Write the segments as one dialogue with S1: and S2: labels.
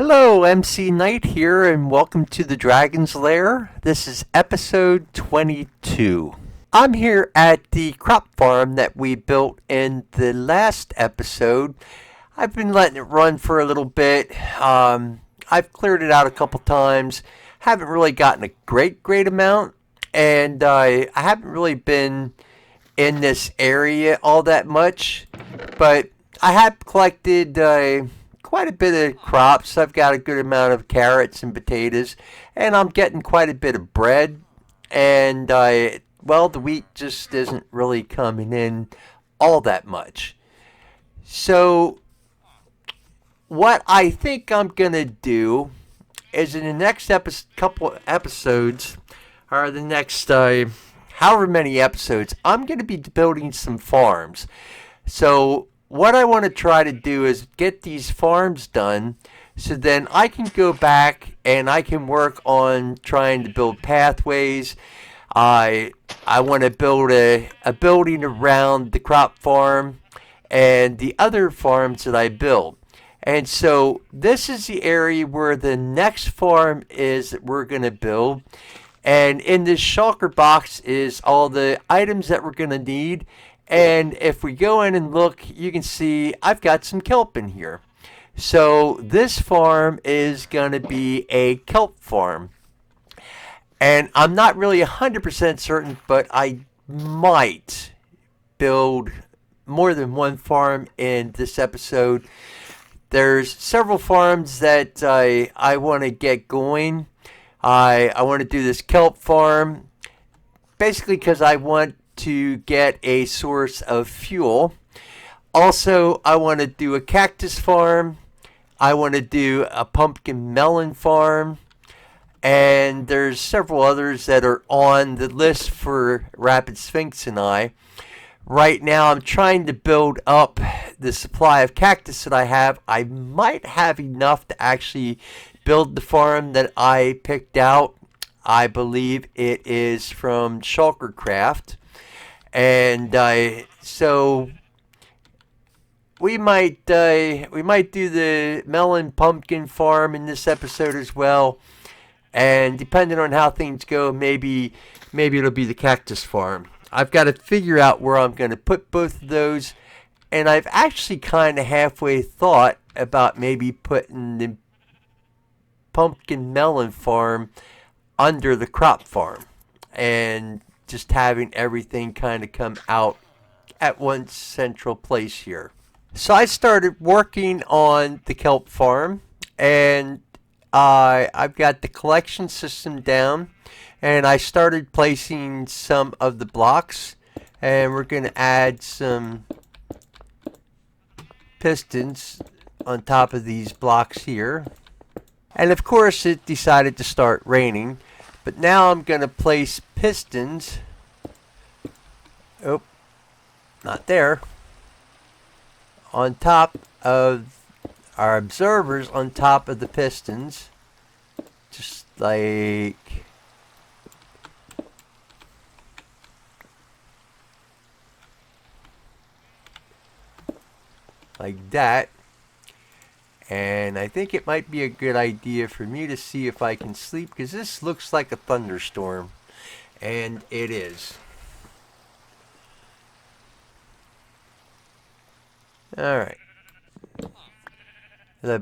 S1: Hello, MC Knight here, and welcome to the Dragon's Lair. This is episode 22. I'm here at the crop farm that we built in the last episode. I've been letting it run for a little bit. I've cleared it out a couple times. Haven't really gotten a great amount, and I haven't really been in this area all that much, but I have collected quite a bit of crops. I've got a good amount of carrots and potatoes, and I'm getting quite a bit of bread. And well, the wheat just isn't really coming in all that much. So, what I think I'm gonna do is in the next couple episodes, or the next however many episodes, I'm gonna be building some farms. So what I want to try to do is get these farms done so then I can go back and I can work on trying to build pathways. I want to build a building around the crop farm and the other farms that I build. And so this is the area where the next farm is that we're going to build. And in this shulker box is all the items that we're going to need. And if we go in and look, you can see I've got some kelp in here. So this farm is going to be a kelp farm. And I'm not really 100% certain, but I might build more than one farm in this episode. There's several farms that I want to get going. I want to do this kelp farm basically because I want to get a source of fuel. Also, I want to do a cactus farm. I want to do a pumpkin melon farm. And there's several others that are on the list for Rapid Sphinx and I. Right now, I'm trying to build up the supply of cactus that I have. I might have enough to actually build the farm that I picked out. I believe it is from Shulker Craft. And so we might do the melon pumpkin farm in this episode as well. And depending on how things go, maybe it'll be the cactus farm. I've got to figure out where I'm going to put both of those. And I've actually kind of halfway thought about maybe putting the pumpkin melon farm under the crop farm. And just having everything kind of come out at one central place here. So I started working on the kelp farm, and I've got the collection system down, and I started placing some of the blocks, and we're going to add some pistons on top of these blocks here. And of course it decided to start raining. But now I'm going to place pistons. Oh, not there. On top of our observers, on top of the pistons. Just like that. And I think it might be a good idea for me to see if I can sleep, because this looks like a thunderstorm. And it is. Alright.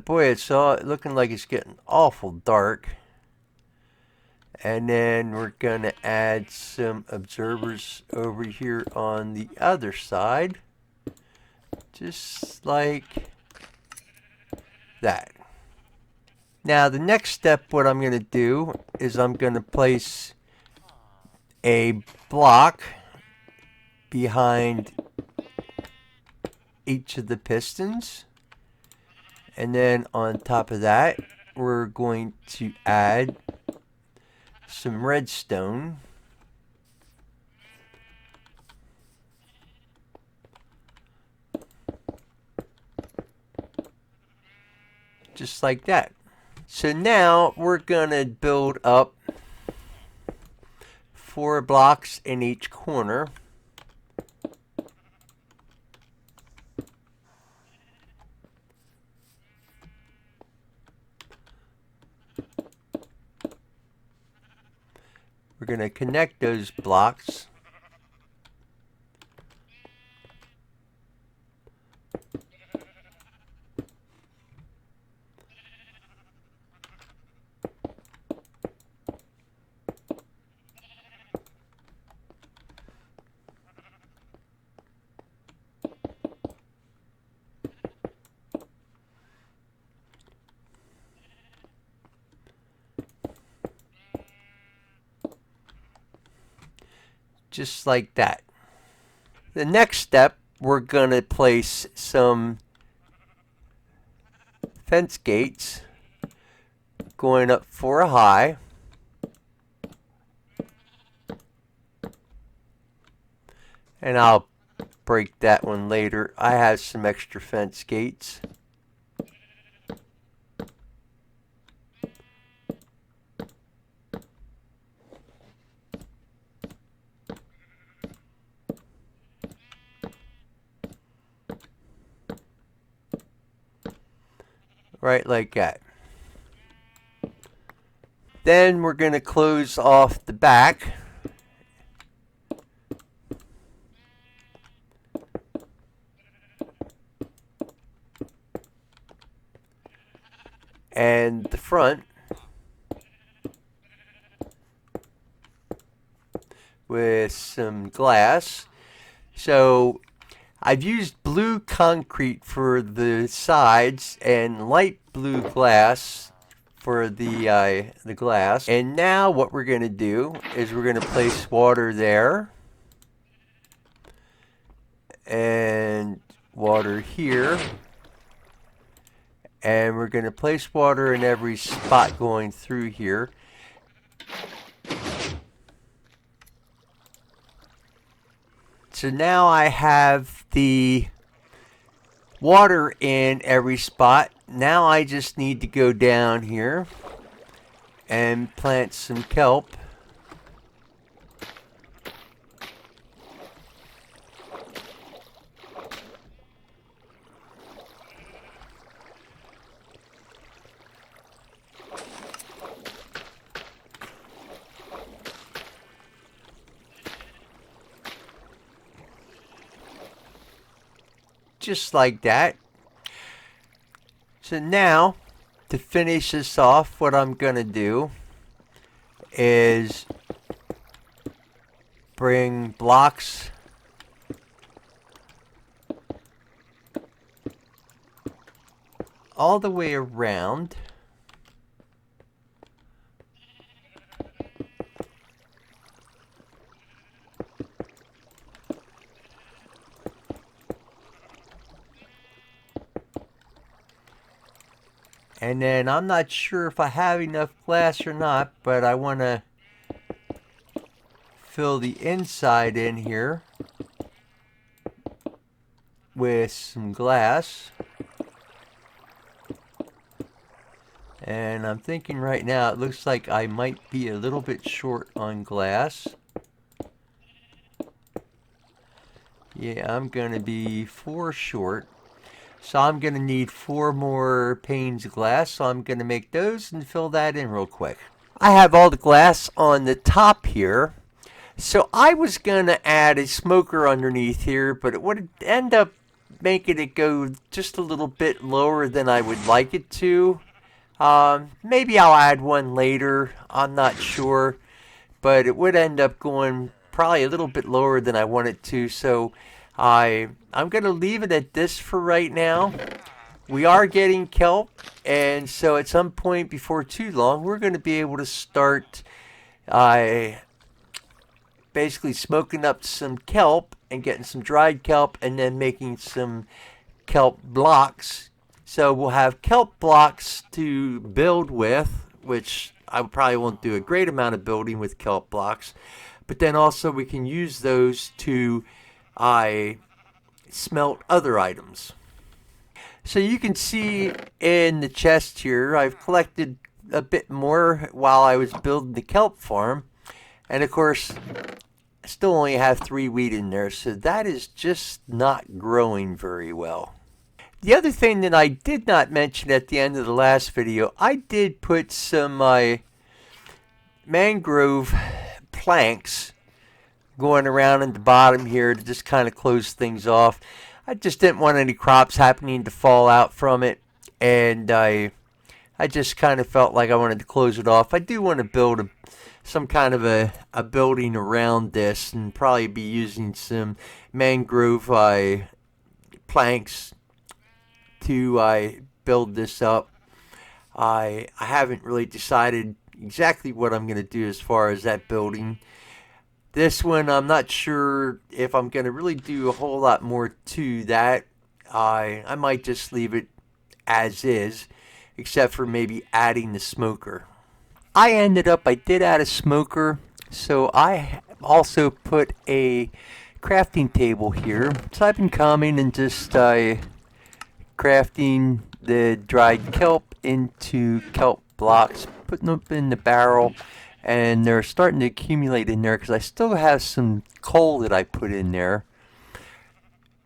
S1: Boy, it's looking like it's getting awful dark. And then we're going to add some observers over here on the other side. Just like that. Now the next step, what I'm going to do is I'm going to place a block behind each of the pistons, and then on top of that we're going to add some redstone. Just like that. So now we're going to build up 4 blocks in each corner. We're going to connect those blocks. Just like that. The next step, we're going to place some fence gates going up 4 high. And I'll break that one later. I have some extra fence gates. Right like that. Then we're going to close off the back. And the front with some glass. So I've used blue concrete for the sides and light blue glass for the glass. And now what we're going to do is we're going to place water there and water here. And we're going to place water in every spot going through here. So now I have the water in every spot. Now I just need to go down here and plant some kelp. Just like that. So now, to finish this off, what I'm going to do is bring blocks all the way around. And then I'm not sure if I have enough glass or not, but I want to fill the inside in here with some glass. And I'm thinking right now it looks like I might be a little bit short on glass. Yeah, I'm going to be 4 short. So I'm going to need 4 more panes of glass, so I'm going to make those and fill that in real quick. I have all the glass on the top here, so I was going to add a smoker underneath here, but it would end up making it go just a little bit lower than I would like it to. Maybe I'll add one later, I'm not sure, but it would end up going probably a little bit lower than I want it to, so I'm going to leave it at this for right now. We are getting kelp, and so at some point before too long, we're going to be able to start basically smoking up some kelp and getting some dried kelp and then making some kelp blocks. So we'll have kelp blocks to build with, which I probably won't do a great amount of building with kelp blocks, but then also we can use those to smelt other items. So you can see in the chest here, I've collected a bit more while I was building the kelp farm. And of course, I still only have 3 wheat in there, so that is just not growing very well. The other thing that I did not mention at the end of the last video, I did put some mangrove planks going around in the bottom here to just kind of close things off. I just didn't want any crops happening to fall out from it, and I just kind of felt like I wanted to close it off. I do want to build some kind of a building around this, and probably be using some mangrove planks to build this up. I haven't really decided exactly what I'm going to do as far as that building. This one, I'm not sure if I'm going to really do a whole lot more to that. I might just leave it as is, except for maybe adding the smoker. I did add a smoker, so I also put a crafting table here. So I've been coming and just crafting the dried kelp into kelp blocks, putting them in the barrel, and they're starting to accumulate in there because I still have some coal that I put in there.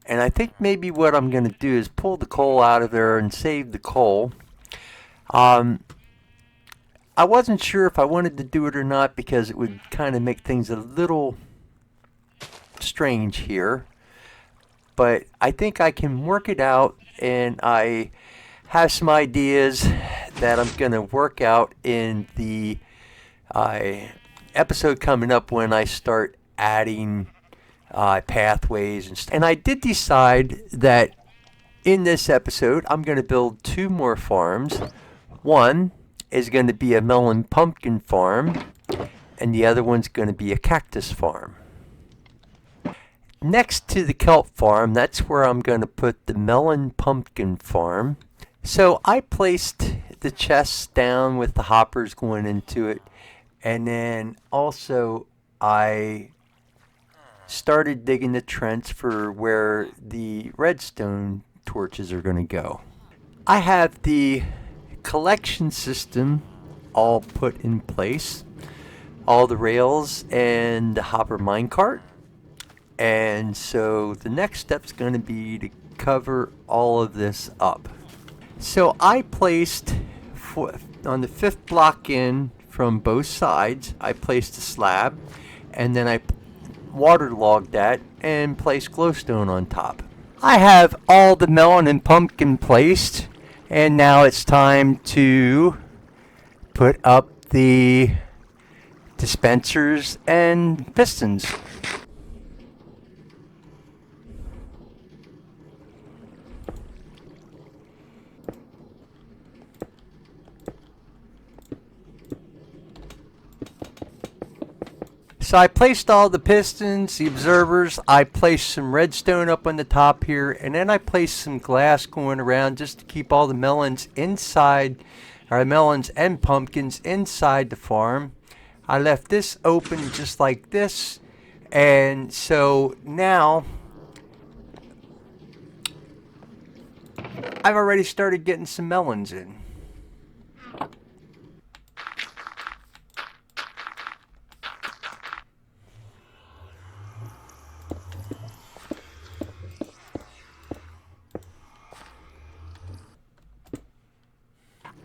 S1: And I think maybe what I'm going to do is pull the coal out of there and save the coal. I wasn't sure if I wanted to do it or not because it would kind of make things a little strange here. But I think I can work it out, and I have some ideas that I'm going to work out in the episode coming up when I start adding pathways and I did decide that in this episode I'm going to build 2 more farms. One is going to be a melon pumpkin farm, and the other one's going to be a cactus farm. Next to the kelp farm, that's where I'm going to put the melon pumpkin farm. So I placed the chests down with the hoppers going into it, and then also I started digging the trench for where the redstone torches are going to go. I have the collection system all put in place, all the rails and the hopper minecart, and so the next step's going to be to cover all of this up. So I placed on the 5th block in from both sides, I placed a slab, and then I waterlogged that and placed glowstone on top. I have all the melon and pumpkin placed, and now it's time to put up the dispensers and pistons. So I placed all the pistons, the observers, I placed some redstone up on the top here, and then I placed some glass going around just to keep all the melons inside, or melons and pumpkins inside the farm. I left this open just like this, and so now I've already started getting some melons in.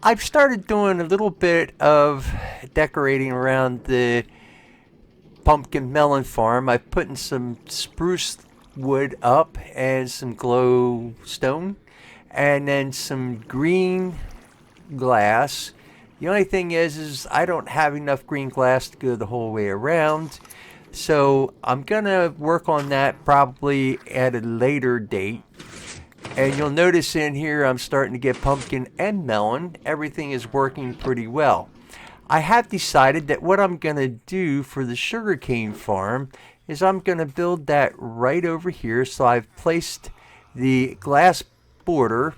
S1: I've started doing a little bit of decorating around the pumpkin melon farm. I've put in some spruce wood up and some glowstone, and then some green glass. The only thing is I don't have enough green glass to go the whole way around, so I'm gonna work on that probably at a later date. And you'll notice in here I'm starting to get pumpkin and melon. Everything is working pretty well. I have decided that what I'm going to do for the sugarcane farm is I'm going to build that right over here. So I've placed the glass border.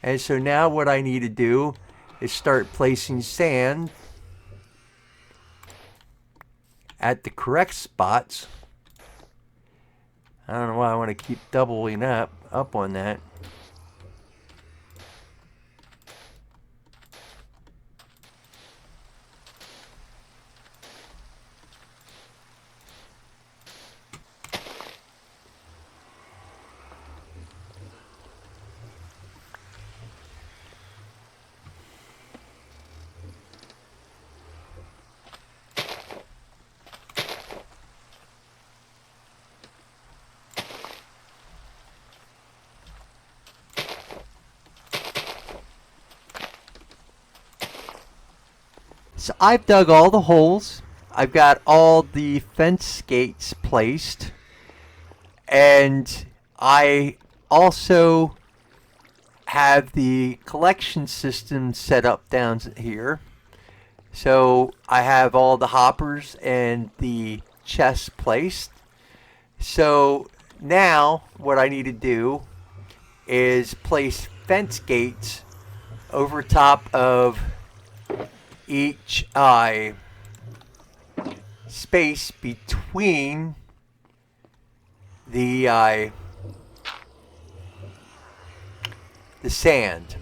S1: And so now what I need to do is start placing sand at the correct spots. I don't know why I want to keep doubling up on that. So I've dug all the holes. I've got all the fence gates placed. And I also have the collection system set up down here. So I have all the hoppers and the chests placed. So now what I need to do is place fence gates over top of each space between the sand.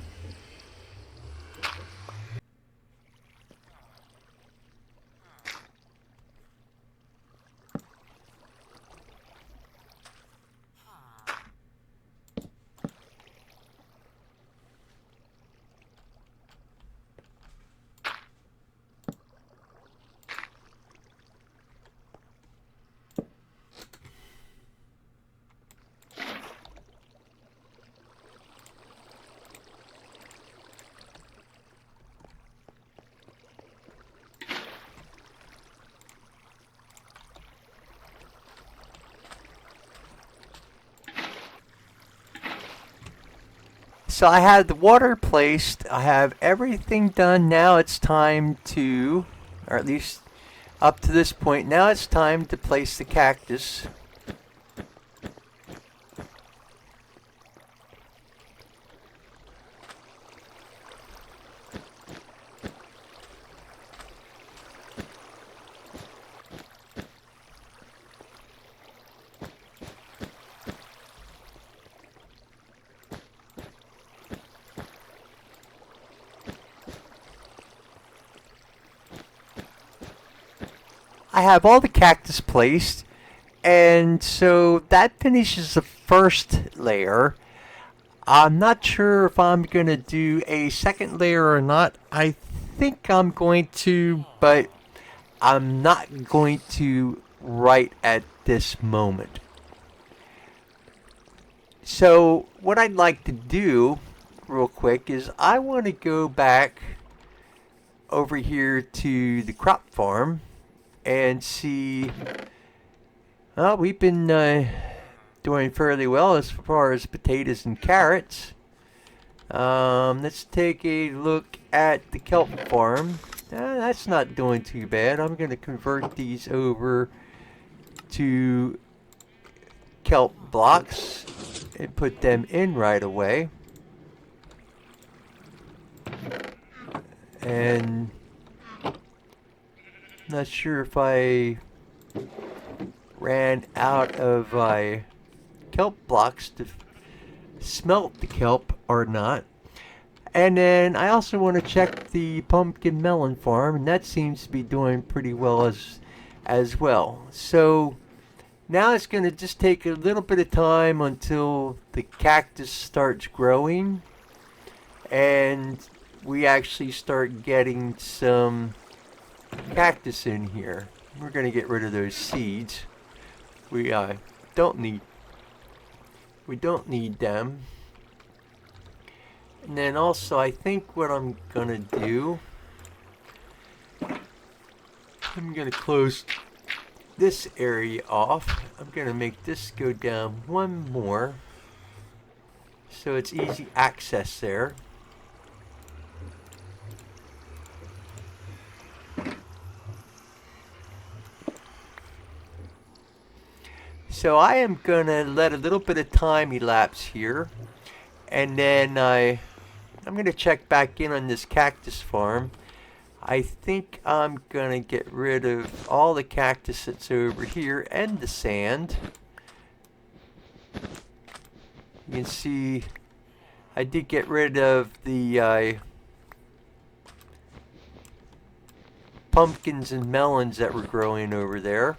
S1: So I have the water placed. I have everything done. Now it's time to, or at least up to this point, now it's time to place the cactus. I have all the cactus placed, and so that finishes the first layer. I'm not sure if I'm going to do a second layer or not. I think I'm going to, but I'm not going to right at this moment. So what I'd like to do real quick is I want to go back over here to the crop farm and see. We've been doing fairly well as far as potatoes and carrots. Let's take a look at the kelp farm. That's not doing too bad. I'm going to convert these over to kelp blocks and put them in right away. And not sure if I ran out of kelp blocks to smelt the kelp or not. And then I also want to check the pumpkin melon farm, and that seems to be doing pretty well as well. So now it's going to just take a little bit of time until the cactus starts growing and we actually start getting some cactus in here. We're going to get rid of those seeds. We don't need them. And then also I think what I'm going to do, I'm going to close this area off. I'm going to make this go down one more so it's easy access there. So I am going to let a little bit of time elapse here, and then I'm going to check back in on this cactus farm. I think I'm going to get rid of all the cactus that's over here and the sand. You can see I did get rid of the pumpkins and melons that were growing over there.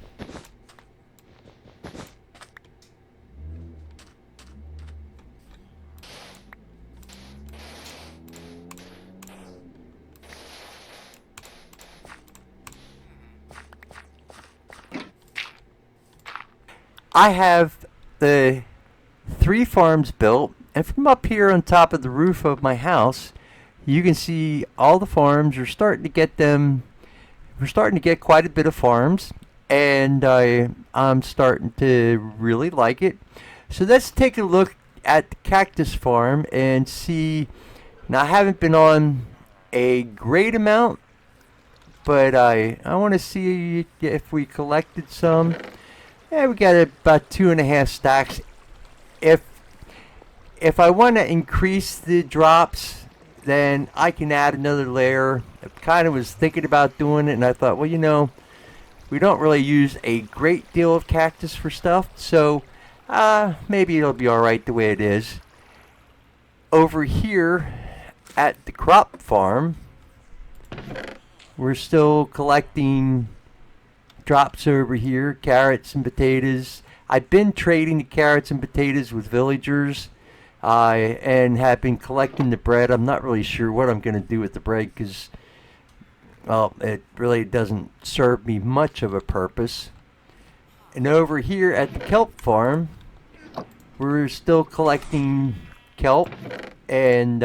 S1: I have the 3 farms built, and from up here on top of the roof of my house, you can see all the farms are starting to get them we're starting to get quite a bit of farms, and I'm starting to really like it. So let's take a look at the cactus farm and see. Now I haven't been on a great amount, but I want to see if we collected some. Yeah, we got about 2.5 stacks. If if I want to increase the drops, then I can add another layer. I kind of was thinking about doing it, and I thought, well, we don't really use a great deal of cactus for stuff, so maybe it'll be all right the way it is. Over here at the crop farm, we're still collecting drops over here, carrots and potatoes. I've been trading the carrots and potatoes with villagers, and have been collecting the bread. I'm not really sure what I'm going to do with the bread because, well, it really doesn't serve me much of a purpose. And over here at the kelp farm, we're still collecting kelp, and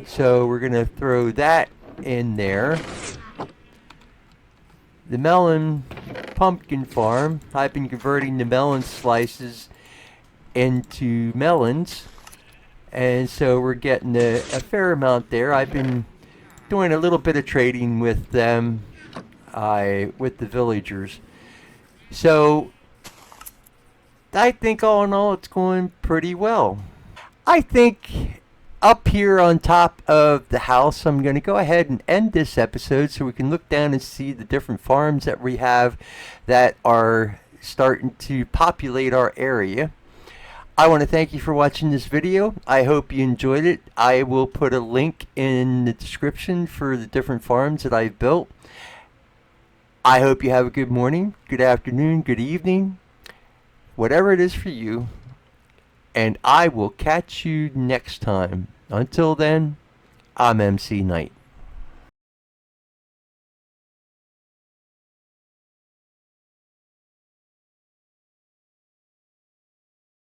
S1: so we're going to throw that in there. The melon pumpkin farm, I've been converting the melon slices into melons, and so we're getting a fair amount there. I've been doing a little bit of trading with them, with the villagers. So I think all in all it's going pretty well. I think up here on top of the house, I'm going to go ahead and end this episode so we can look down and see the different farms that we have that are starting to populate our area. I want to thank you for watching this video. I hope you enjoyed it. I will put a link in the description for the different farms that I've built. I hope you have a good morning, good afternoon, good evening, whatever it is for you. And I will catch you next time. Until then, I'm MC Knight.